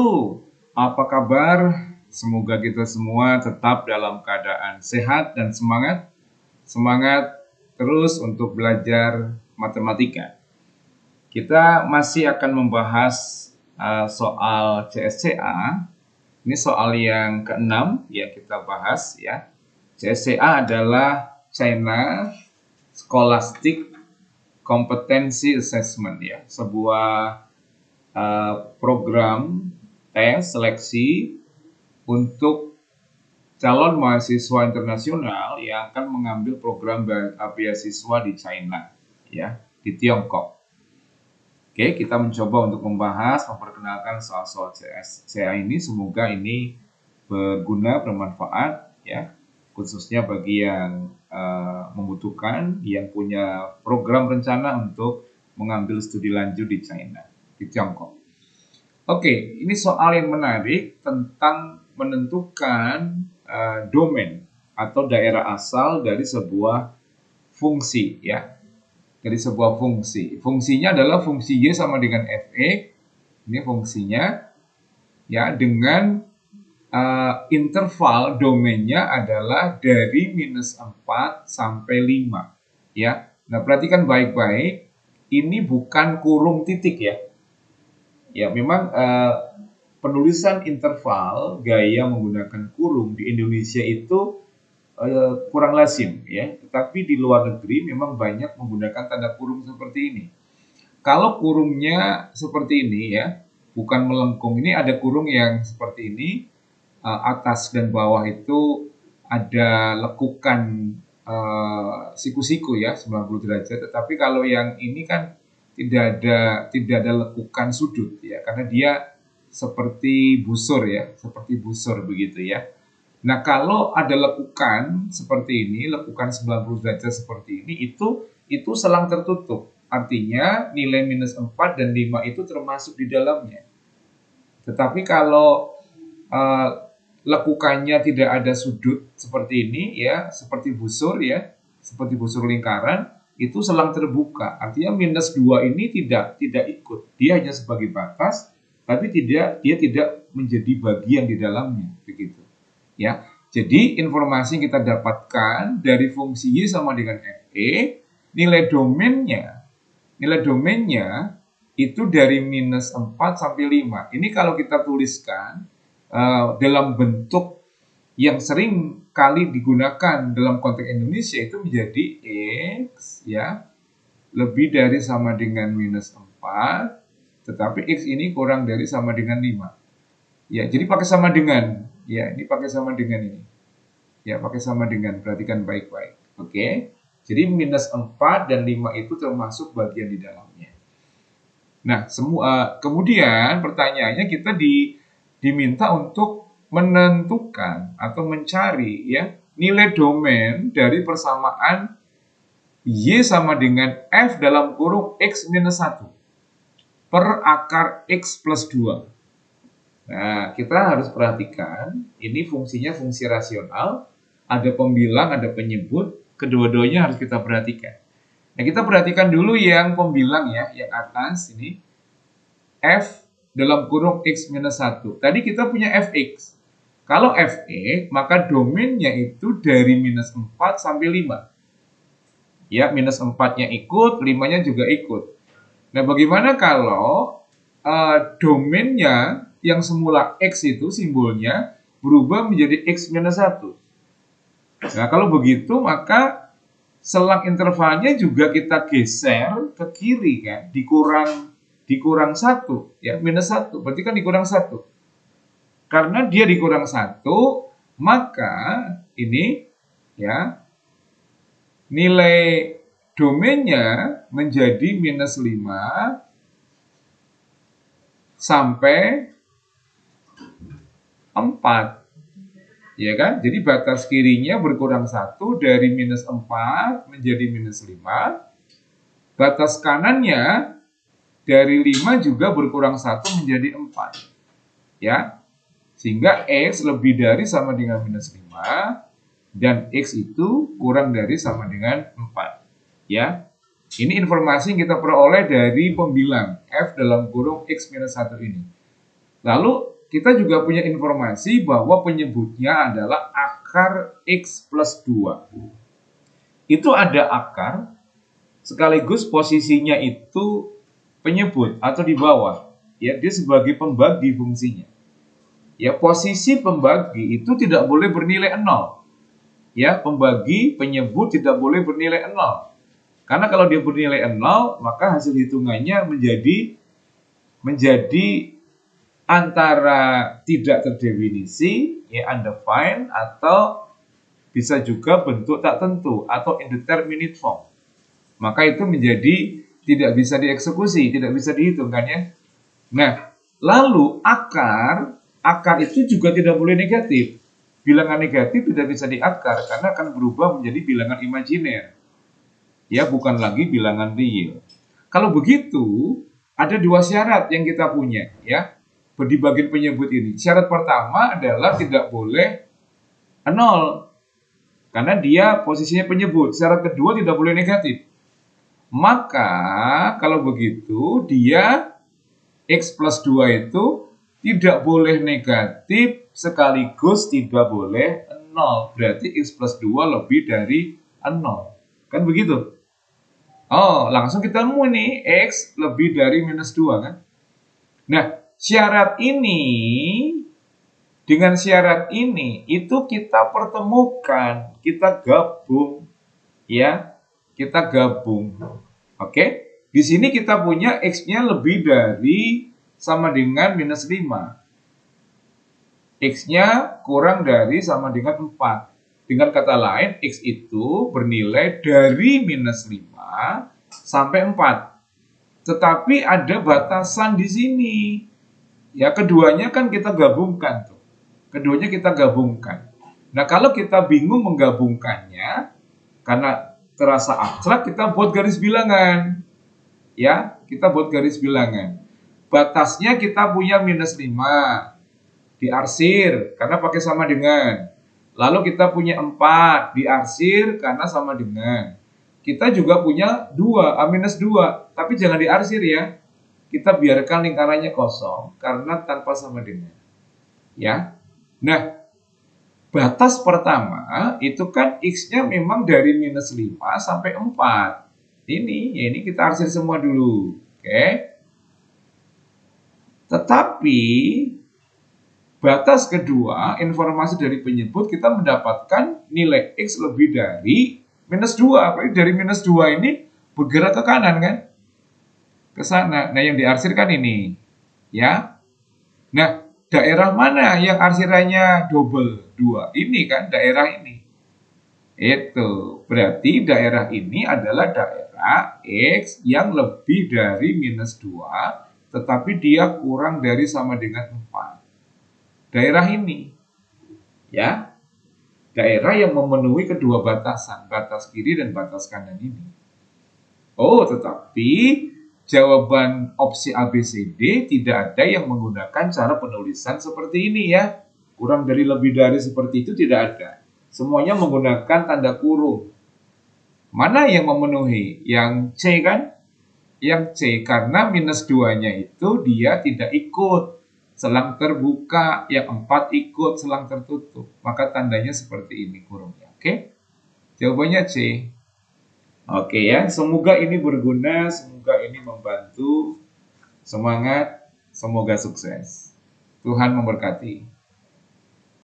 Apa kabar? Semoga kita semua tetap dalam keadaan sehat dan semangat. Semangat terus untuk belajar matematika. Kita masih akan membahas soal CSCA. Ini soal yang ke-6 ya kita bahas ya. CSCA adalah China Scholastic Competency Assessment ya, sebuah program tes seleksi untuk calon mahasiswa internasional yang akan mengambil program beasiswa di China, ya, di Tiongkok. Oke, kita mencoba untuk membahas, memperkenalkan soal-soal CSCA ini. Semoga ini berguna, bermanfaat, ya, khususnya bagi yang membutuhkan, yang punya program rencana untuk mengambil studi lanjut di China, di Tiongkok. Oke, ini soal yang menarik tentang menentukan domain atau daerah asal dari sebuah fungsi, ya. Dari sebuah fungsi. Fungsinya adalah fungsi Y sama dengan Fe. Ini fungsinya, ya, dengan interval domainnya adalah dari -4 sampai 5, ya. Nah, perhatikan baik-baik, ini bukan kurung titik ya. Ya, memang penulisan interval gaya menggunakan kurung di Indonesia itu kurang lazim ya, tetapi di luar negeri memang banyak menggunakan tanda kurung seperti ini. Kalau kurungnya seperti ini ya, bukan melengkung, ini ada kurung yang seperti ini, atas dan bawah itu ada lekukan siku-siku ya 90 derajat, tetapi kalau yang ini kan tidak ada lekukan sudut ya, karena dia seperti busur ya, seperti busur begitu ya. Nah, kalau ada lekukan seperti ini, lekukan 90 derajat seperti ini, itu selang tertutup. Artinya nilai -4 dan 5 itu termasuk di dalamnya. Tetapi kalau lekukannya tidak ada sudut seperti ini ya, seperti busur ya, seperti busur lingkaran, itu selang terbuka. Artinya -2 ini tidak ikut. Dia hanya sebagai batas, tapi dia tidak menjadi bagian di dalamnya begitu. Ya, jadi informasi yang kita dapatkan dari fungsi Y sama dengan Fe, nilai domainnya itu dari -4 sampai 5. Ini kalau kita tuliskan dalam bentuk yang sering kali digunakan dalam konteks Indonesia itu menjadi X ya lebih dari sama dengan -4, tetapi X ini kurang dari sama dengan 5. Ya, jadi pakai sama dengan. Ya, ini pakai sama dengan ini. Ya, pakai sama dengan. Perhatikan baik-baik. Oke. Jadi -4 dan 5 itu termasuk bagian di dalamnya. Nah, kemudian pertanyaannya kita diminta untuk menentukan atau mencari ya nilai domain dari persamaan Y sama dengan F dalam kurung X minus 1 per akar X plus 2. Nah, kita harus perhatikan, ini fungsinya fungsi rasional, ada pembilang, ada penyebut, kedua-duanya harus kita perhatikan. Nah, kita perhatikan dulu yang pembilang ya, yang atas ini, F dalam kurung X minus 1. Tadi kita punya Fx. Kalau Fe, maka domainnya itu dari -4 sampai 5. Ya, -4-nya ikut, 5-nya juga ikut. Nah, bagaimana kalau domainnya yang semula X itu simbolnya berubah menjadi X minus 1. Nah, kalau begitu maka selang intervalnya juga kita geser ke kiri kan, dikurang 1 ya, -1. Berarti kan dikurang 1. Karena dia dikurang 1, maka ini ya nilai domainnya menjadi -5 sampai 4. Ya kan? Jadi batas kirinya berkurang 1 dari -4 menjadi -5. Batas kanannya dari 5 juga berkurang 1 menjadi 4. Ya. Sehingga X lebih dari sama dengan -5 dan X itu kurang dari sama dengan 4. Ya. Ini informasi yang kita peroleh dari pembilang F dalam kurung X minus 1 ini. Lalu kita juga punya informasi bahwa penyebutnya adalah akar X plus 2. Itu ada akar, sekaligus posisinya itu penyebut atau di bawah. Ya, dia sebagai pembagi fungsinya. Ya, posisi pembagi itu tidak boleh bernilai 0. Ya, pembagi penyebut tidak boleh bernilai 0. Karena kalau dia bernilai 0, maka hasil hitungannya menjadi antara tidak terdefinisi, ya undefined, atau bisa juga bentuk tak tentu atau indeterminate form. Maka itu menjadi tidak bisa dieksekusi, tidak bisa dihitung kan ya. Nah, lalu akar itu juga tidak boleh negatif. Bilangan negatif tidak bisa diakar karena akan berubah menjadi bilangan imajiner. Ya, bukan lagi bilangan real. Kalau begitu, ada dua syarat yang kita punya ya di bagian penyebut ini. Syarat pertama adalah tidak boleh 0 karena dia posisinya penyebut. Syarat kedua tidak boleh negatif. Maka kalau begitu dia X plus 2 itu tidak boleh negatif sekaligus tidak boleh 0. Berarti X plus 2 lebih dari 0. Kan begitu? Oh, langsung kita nemu nih X lebih dari minus 2 kan? Nah, dengan syarat ini itu kita pertemukan, kita gabung ya. Kita gabung. Oke? Di sini kita punya X-nya lebih dari sama dengan minus 5. X-nya kurang dari sama dengan 4. Dengan kata lain, X itu bernilai dari minus 5 sampai 4. Tetapi ada batasan di sini. Ya, keduanya kan kita gabungkan tuh. Keduanya kita gabungkan. Nah, kalau kita bingung menggabungkannya, karena terasa abstrak, kita buat garis bilangan. Ya, kita buat garis bilangan. Batasnya kita punya minus 5. Diarsir, karena pakai sama dengan. Lalu kita punya 4, diarsir karena sama dengan. Kita juga punya 2, minus 2, tapi jangan diarsir ya. Kita biarkan lingkarannya kosong, karena tanpa sama dengan. Ya. Nah, batas pertama itu kan X-nya memang dari minus 5 sampai 4. Ini kita arsir semua dulu. Oke. Tetapi batas kedua, informasi dari penyebut, kita mendapatkan nilai X lebih dari minus 2. Berarti dari minus 2 ini bergerak ke kanan kan? Ke sana. Nah, yang diarsirkan ini. Ya. Nah, daerah mana yang arsirannya double 2? Ini kan daerah ini. Itu. Berarti daerah ini adalah daerah X yang lebih dari minus 2, tetapi dia kurang dari sama dengan 4. Daerah ini, ya, daerah yang memenuhi kedua batasan, batas kiri dan batas kanan ini. Oh, tetapi jawaban opsi ABCD tidak ada yang menggunakan cara penulisan seperti ini ya. Kurang dari lebih dari seperti itu tidak ada. Semuanya menggunakan tanda kurung. Mana yang memenuhi? Yang C kan? Yang C, karena minus 2-nya itu dia tidak ikut selang terbuka, yang 4 ikut selang tertutup. Maka tandanya seperti ini kurungnya. Oke? Jawabannya C. Oke ya, semoga ini berguna, semoga ini membantu. Semangat, semoga sukses. Tuhan memberkati.